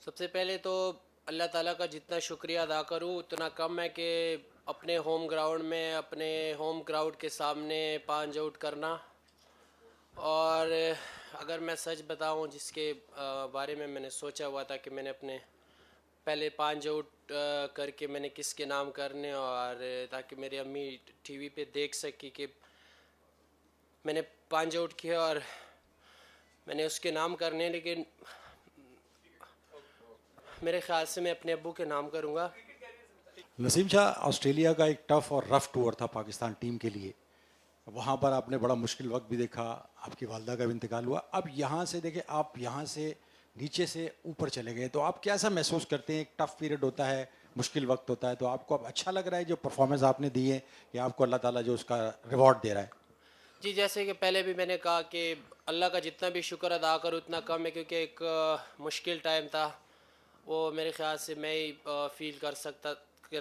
سب سے پہلے تو اللہ تعالیٰ کا جتنا شکریہ ادا کروں اتنا کم ہے کہ اپنے ہوم گراؤنڈ میں اپنے ہوم کراؤڈ کے سامنے 5 آؤٹ کرنا. اور اگر میں سچ بتاؤں جس کے بارے میں نے سوچا ہوا تھا کہ میں نے اپنے پہلے 5 آؤٹ کر کے میں نے کس کے نام کرنے، اور تاکہ میری امی ٹی وی پہ دیکھ سکی کہ میں نے 5 آؤٹ کیا اور میں نے اس کے نام کرنے، لیکن میرے خیال سے میں اپنے ابو کے نام کروں گا. نسیم شاہ، آسٹریلیا کا ایک ٹف اور رف ٹور تھا پاکستان ٹیم کے لیے. وہاں پر آپ نے بڑا مشکل وقت بھی دیکھا، آپ کی والدہ کا بھی انتقال ہوا. اب یہاں سے دیکھیں، آپ یہاں سے نیچے سے اوپر چلے گئے، تو آپ کیسا محسوس کرتے ہیں؟ ایک ٹف پیریڈ ہوتا ہے، مشکل وقت ہوتا ہے، تو آپ کو اب اچھا لگ رہا ہے جو پرفارمنس آپ نے دی ہے، یا آپ کو اللہ تعالیٰ جو اس کا ریوارڈ دے رہا ہے؟ جی، جیسے کہ پہلے بھی میں نے کہا کہ اللہ کا جتنا بھی شکر ادا کروں اتنا کم ہے، کیونکہ ایک مشکل ٹائم تھا. وہ میرے خیال سے میں ہی فیل کر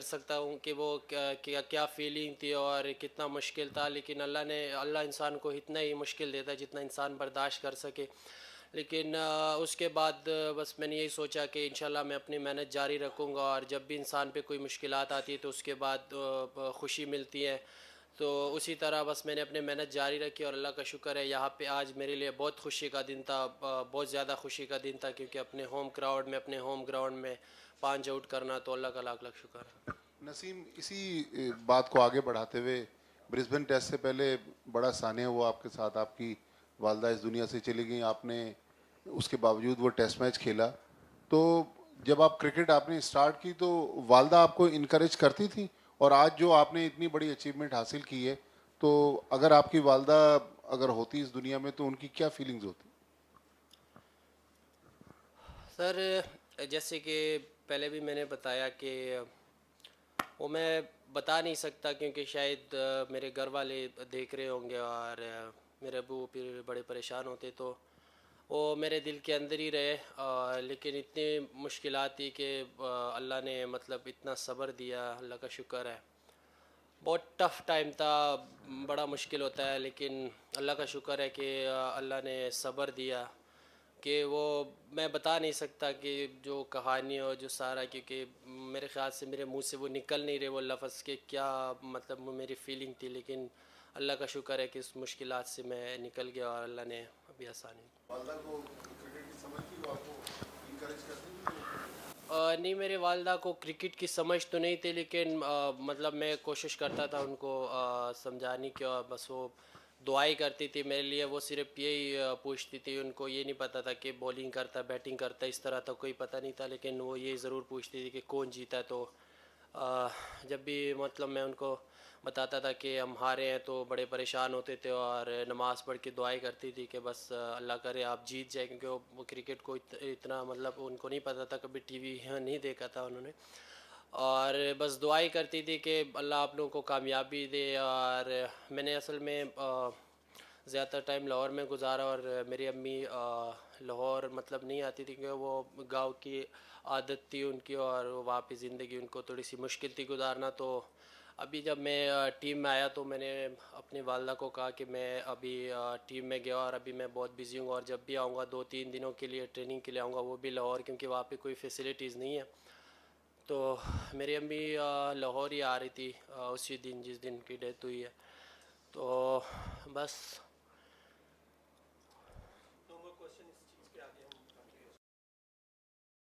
سکتا ہوں کہ وہ کیا فیلنگ تھی اور کتنا مشکل تھا. لیکن اللہ انسان کو اتنا ہی مشکل دیتا ہے جتنا انسان برداشت کر سکے. لیکن اس کے بعد بس میں نے یہی سوچا کہ انشاءاللہ میں اپنی محنت جاری رکھوں گا، اور جب بھی انسان پہ کوئی مشکلات آتی ہے تو اس کے بعد خوشی ملتی ہے. تو اسی طرح بس میں نے اپنے محنت جاری رکھی، اور اللہ کا شکر ہے یہاں پہ آج میرے لیے بہت خوشی کا دن تھا، بہت زیادہ خوشی کا دن تھا، کیونکہ اپنے ہوم گراؤنڈ میں 5 آؤٹ کرنا تو اللہ کا لاکھ لاکھ شکر ہے. نسیم، اسی بات کو آگے بڑھاتے ہوئے، برسبن ٹیسٹ سے پہلے بڑا سانحہ ہوا آپ کے ساتھ، آپ کی والدہ اس دنیا سے چلی گئیں، آپ نے اس کے باوجود وہ ٹیسٹ میچ کھیلا. تو جب آپ کرکٹ آپ نے اسٹارٹ کی تو والدہ آپ کو انکریج کرتی تھی، اور آج جو آپ نے اتنی بڑی اچیومنٹ حاصل کی ہے، تو اگر آپ کی والدہ اگر ہوتی اس دنیا میں تو ان کی کیا فیلنگز ہوتی؟ سر، جیسے کہ پہلے بھی میں نے بتایا کہ وہ میں بتا نہیں سکتا، کیونکہ شاید میرے گھر والے دیکھ رہے ہوں گے، اور میرے ابو پھر بڑے پریشان ہوتے، تو وہ میرے دل کے اندر ہی رہے. لیکن اتنی مشکلات تھی کہ اللہ نے مطلب اتنا صبر دیا، اللہ کا شکر ہے. بہت ٹف ٹائم تھا، بڑا مشکل ہوتا ہے، لیکن اللہ کا شکر ہے کہ اللہ نے صبر دیا کہ وہ میں بتا نہیں سکتا کہ جو کہانی ہو جو سارا، کیونکہ میرے خیال سے میرے منہ سے وہ نکل نہیں رہے وہ لفظ کہ کیا مطلب میری فیلنگ تھی. لیکن اللہ کا شکر ہے کہ اس مشکلات سے میں نکل گیا، اور اللہ نے ابھی آسانی. والدہ کو کرکٹ کی سمجھ تھی، وہ آپ کو انکریج کرتی تھی؟ نہیں، میرے والدہ کو کرکٹ کی سمجھ تو نہیں تھی، لیکن مطلب میں کوشش کرتا تھا ان کو سمجھانے کی، اور بس وہ دعائیں کرتی تھی میرے لیے. وہ صرف یہی پوچھتی تھی، ان کو یہ نہیں پتہ تھا کہ بولنگ کرتا بیٹنگ کرتا اس طرح تو کوئی پتہ نہیں تھا، لیکن وہ یہ ضرور پوچھتی تھی کہ کون جیتا ہے. تو جب بھی مطلب میں ان کو بتاتا تھا کہ ہم ہارے ہیں تو بڑے پریشان ہوتے تھے، اور نماز پڑھ کے دعائیں کرتی تھی کہ بس اللہ کرے آپ جیت جائیں، کیونکہ وہ کرکٹ کو اتنا مطلب ان کو نہیں پتہ تھا، کبھی ٹی وی نہیں دیکھا تھا انہوں نے. اور بس دعائیں کرتی تھی کہ اللہ آپ لوگوں کو کامیابی دے. اور میں نے اصل میں زیادہ تر ٹائم لاہور میں گزارا، اور میری امی لاہور مطلب نہیں آتی تھی، کیونکہ وہ گاؤں کی عادت تھی ان کی، اور وہاں پہ زندگی ان کو تھوڑی سی مشکل تھی گزارنا. تو ابھی جب میں ٹیم میں آیا تو میں نے اپنی والدہ کو کہا کہ میں ابھی ٹیم میں گیا، اور ابھی میں بہت بزی ہوں، اور جب بھی آؤں گا 2-3 دنوں کے لیے ٹریننگ کے لیے آؤں گا، وہ بھی لاہور، کیونکہ وہاں پہ کوئی فیسلٹیز نہیں ہے. تو میری امی لاہور ہی آ رہی تھی اسی دن جس دن کی ڈیتھ ہوئی ہے. تو بس